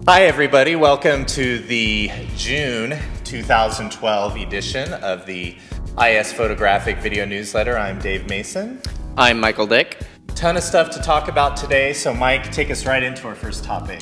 Hi everybody, welcome to the June 2012 edition of the ISPhotographic video newsletter. I'm Dave Mason. I'm Michael Dick. Ton of stuff to talk about today, so Mike, take us right into our first topic.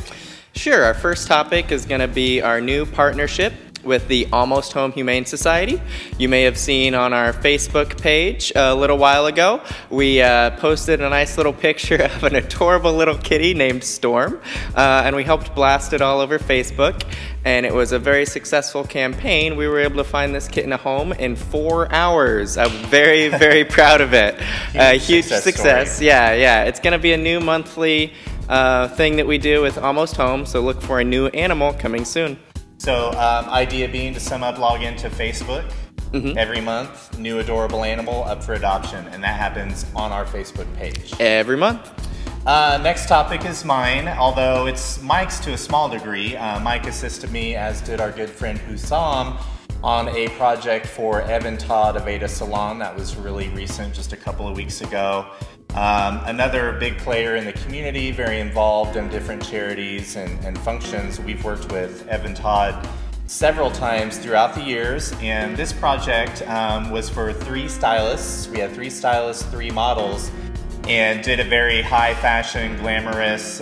Sure, our first topic is going to be our new partnership with the Almost Home Humane Society. You may have seen on our Facebook page a little while ago, we posted a nice little picture of an adorable little kitty named Storm, and we helped blast it all over Facebook, and it was a very successful campaign. We were able to find this kitten a home in 4 hours. I'm very, very proud of it. Huge success. Yeah. It's going to be a new monthly thing that we do with Almost Home, so look for a new animal coming soon. So idea being, to sum up, log into Facebook every month, new adorable animal up for adoption, and that happens on our Facebook page. Every month. Next topic is mine, although it's Mike's to a small degree. Mike assisted me, as did our good friend Hussam, on a project for Todd, Aveda Salon that was really recent, just a couple of weeks ago. Another big player in the community, very involved in different charities and functions. We've worked with Todd several times throughout the years, and this project was for 3 stylists. We had 3 stylists, 3 models, and did a very high fashion, glamorous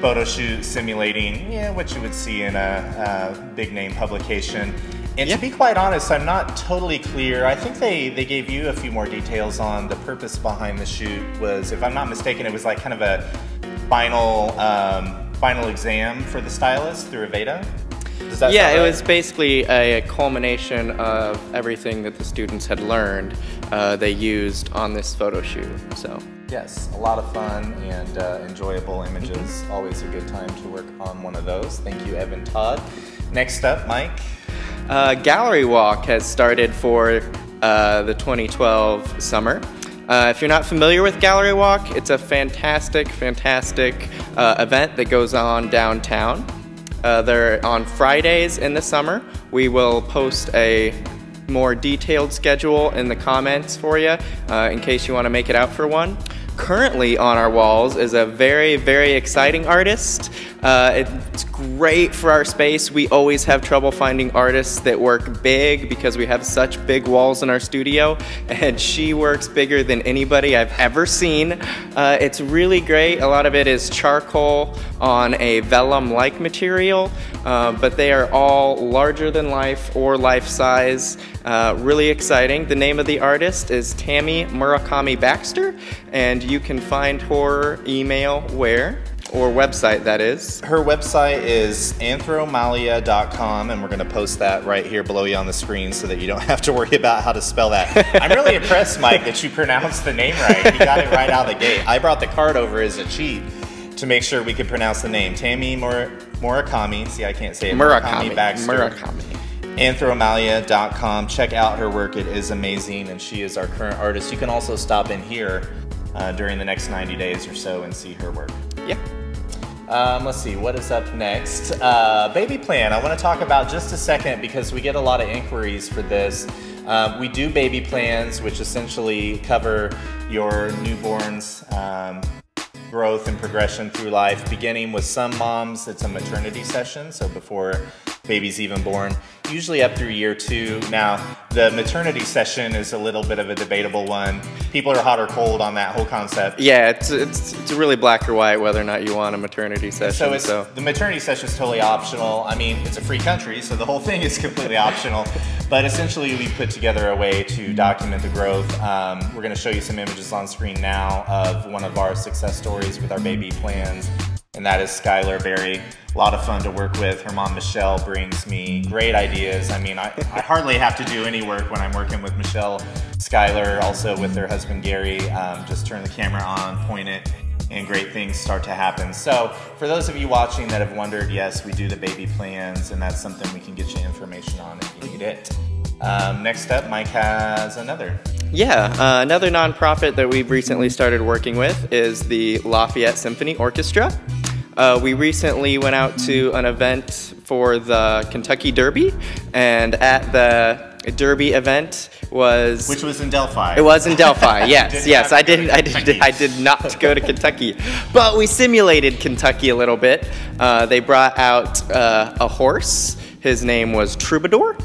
photo shoot simulating what you would see in a big name publication. And to be quite honest, I'm not totally clear. I think they gave you a few more details on the purpose behind the shoot. Was, if I'm not mistaken, it was like kind of a final exam for the stylist through Aveda. Does that sound right? It was basically a culmination of everything that the students had learned they used on this photo shoot. So yes, a lot of fun and enjoyable images. Always a good time to work on one of those. Thank you, Todd. Next up, Mike. Gallery Walk has started for the 2012 summer. If you're not familiar with Gallery Walk, it's a fantastic event that goes on downtown. They're on Fridays in the summer. We will post a more detailed schedule in the comments for you in case you want to make it out for one. Currently on our walls is a very, very exciting artist. It's great for our space. We always have trouble finding artists that work big because we have such big walls in our studio, and she works bigger than anybody I've ever seen. It's really great. A lot of it is charcoal on a vellum-like material, but they are all larger than life or life size. Really exciting. The name of the artist is Tammy Murakami Baxter, and you can find her email or website, that is. Her website is anthromalia.com, and we're going to post that right here below you on the screen so that you don't have to worry about how to spell that. I'm really impressed, Mike, that you pronounced the name right. You got it right out of the gate. I brought the card over as a cheat to make sure we could pronounce the name. Tammy Murakami. See, I can't say it. Murakami Baxter. Murakami. Anthromalia.com. Check out her work. It is amazing, and she is our current artist. You can also stop in here during the next 90 days or so and see her work. Yeah. Let's see, what is up next? Baby plan, I want to talk about just a second because we get a lot of inquiries for this. We do baby plans, which essentially cover your newborn's growth and progression through life. Beginning with some moms, it's a maternity session, so before baby's even born, usually up through year 2. Now, the maternity session is a little bit of a debatable one. People are hot or cold on that whole concept. Yeah, it's really black or white whether or not you want a maternity session. So the maternity session is totally optional. I mean, it's a free country, so the whole thing is completely optional. But essentially, we put together a way to document the growth. We're going to show you some images on screen now of one of our success stories with our baby plans, and that is Skylar Berry. A lot of fun to work with. Her mom, Michelle, brings me great ideas. I mean, I hardly have to do any work when I'm working with Michelle. Skylar, also with her husband, Gary, just turn the camera on, point it, and great things start to happen. So for those of you watching that have wondered, yes, we do the baby plans, and that's something we can get you information on if you need it. Next up, Mike has another. Yeah, another nonprofit that we've recently started working with is the Lafayette Symphony Orchestra. We recently went out to an event for the Kentucky Derby, and at the derby event was... Which was in Delphi. It was in Delphi, yes, yes. I did not go to Kentucky. But we simulated Kentucky a little bit. They brought out a horse. His name was Troubadour.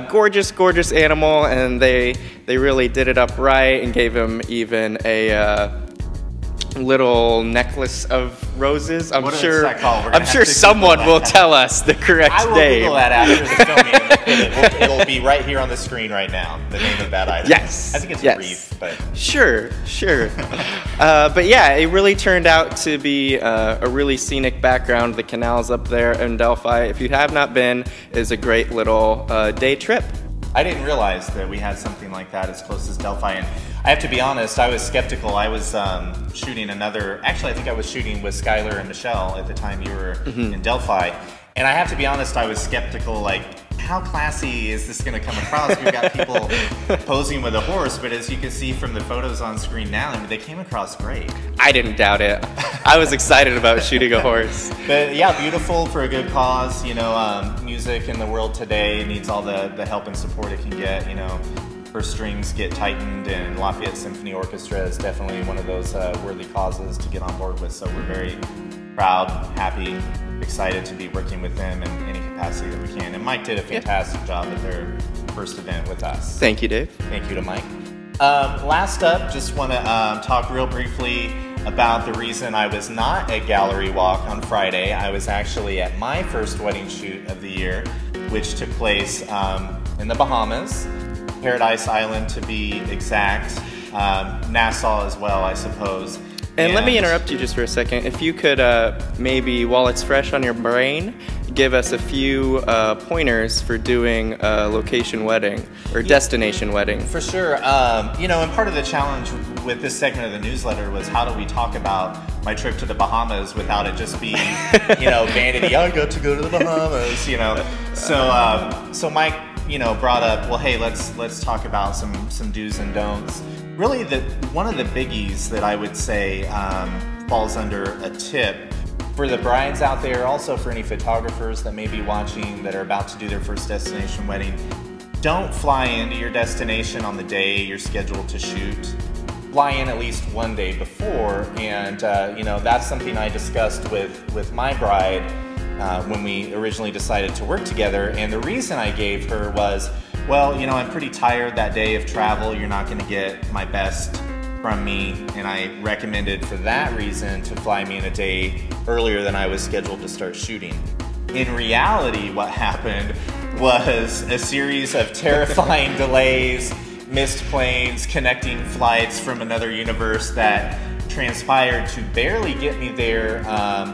Gorgeous, gorgeous animal, and they really did it up right and gave him even a little necklace of roses. I'm sure someone will tell us the correct name. I will Google that after the filming. It'll be right here on the screen right now, the name of that item. Yes. I think it's a wreath, but... Sure. But yeah, it really turned out to be a really scenic background. The canals up there in Delphi, if you have not been, is a great little day trip. I didn't realize that we had something like that as close as Delphi, and I have to be honest, I was skeptical. I was shooting actually I think I was shooting with Skylar and Michelle at the time you were in Delphi, and I have to be honest, I was skeptical, like, how classy is this going to come across? We've got people posing with a horse, but as you can see from the photos on screen now, I mean, they came across great. I didn't doubt it. I was excited about shooting a horse. But yeah, beautiful for a good cause. You know, music in the world today needs all the help and support it can get. You know, first strings get tightened, and Lafayette Symphony Orchestra is definitely one of those worthy causes to get on board with. So we're very proud, happy, excited to be working with them in any capacity that we can. And Mike did a fantastic job at their first event with us. Thank you, Dave. Thank you to Mike. Last up, just want to talk real briefly about the reason I was not at Gallery Walk on Friday. I was actually at my first wedding shoot of the year, which took place in the Bahamas, Paradise Island to be exact, Nassau as well, I suppose. And let me interrupt you just for a second. If you could maybe, while it's fresh on your brain, give us a few pointers for doing a location wedding or destination wedding. For sure. You know, and part of the challenge with this segment of the newsletter was how do we talk about my trip to the Bahamas without it just being, you know, vanity. I got to go to the Bahamas, you know. So Mike, you know, brought up, well, hey, let's talk about some do's and don'ts. Really, one of the biggies that I would say falls under a tip for the brides out there, also for any photographers that may be watching that are about to do their first destination wedding, don't fly into your destination on the day you're scheduled to shoot. Fly in at least one day before, and you know, that's something I discussed with my bride when we originally decided to work together, and the reason I gave her was, well, you know, I'm pretty tired that day of travel. You're not going to get my best from me, and I recommended for that reason to fly me in a day earlier than I was scheduled to start shooting. In reality, what happened was a series of terrifying delays, missed planes, connecting flights from another universe that transpired to barely get me there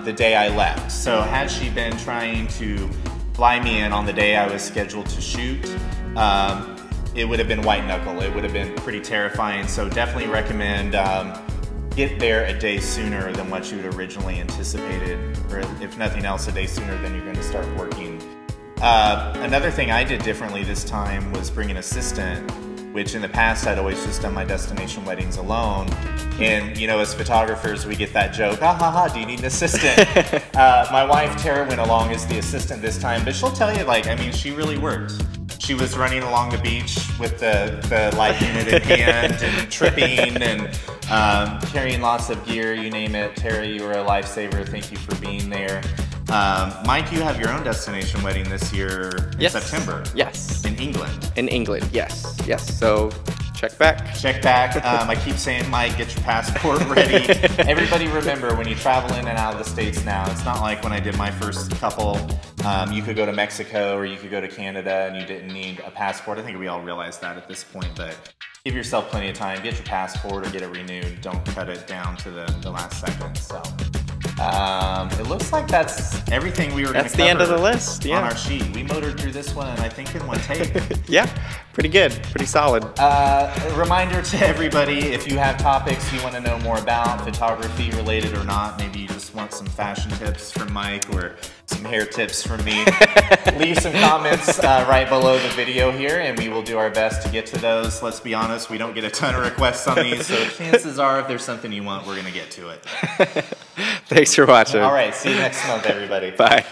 the day I left. So had she been trying to fly me in on the day I was scheduled to shoot, it would have been white knuckle. It would have been pretty terrifying. So definitely recommend get there a day sooner than what you had originally anticipated, or if nothing else, a day sooner than you're going to start working. Another thing I did differently this time was bring an assistant, which in the past I'd always just done my destination weddings alone. And you know, as photographers, we get that joke, ah ha ha, do you need an assistant? My wife Tara went along as the assistant this time, but she'll tell you, like, I mean, she really worked. She was running along the beach with the light unit in hand and tripping and carrying lots of gear, you name it. Tara, you were a lifesaver. Thank you for being there. Mike, you have your own destination wedding this year in September. Yes. In England. In England, yes. Yes. So check back. Check back. I keep saying, Mike, get your passport ready. Everybody remember, when you travel in and out of the States now, it's not like when I did my first couple, you could go to Mexico or you could go to Canada and you didn't need a passport. I think we all realize that at this point, but give yourself plenty of time. Get your passport or get it renewed. Don't cut it down to the last second. So it looks like that's everything we were going to cover. That's the end of the list, yeah. On our sheet. We motored through this one, I think, in one take. Yeah, pretty good, pretty solid. A reminder to everybody, if you have topics you want to know more about, photography related or not, maybe you just want some fashion tips from Mike or some hair tips from me, leave some comments right below the video here, and we will do our best to get to those. Let's be honest, we don't get a ton of requests on these, so chances are if there's something you want, we're going to get to it. Thanks for watching. All right, see you next month, everybody. Bye.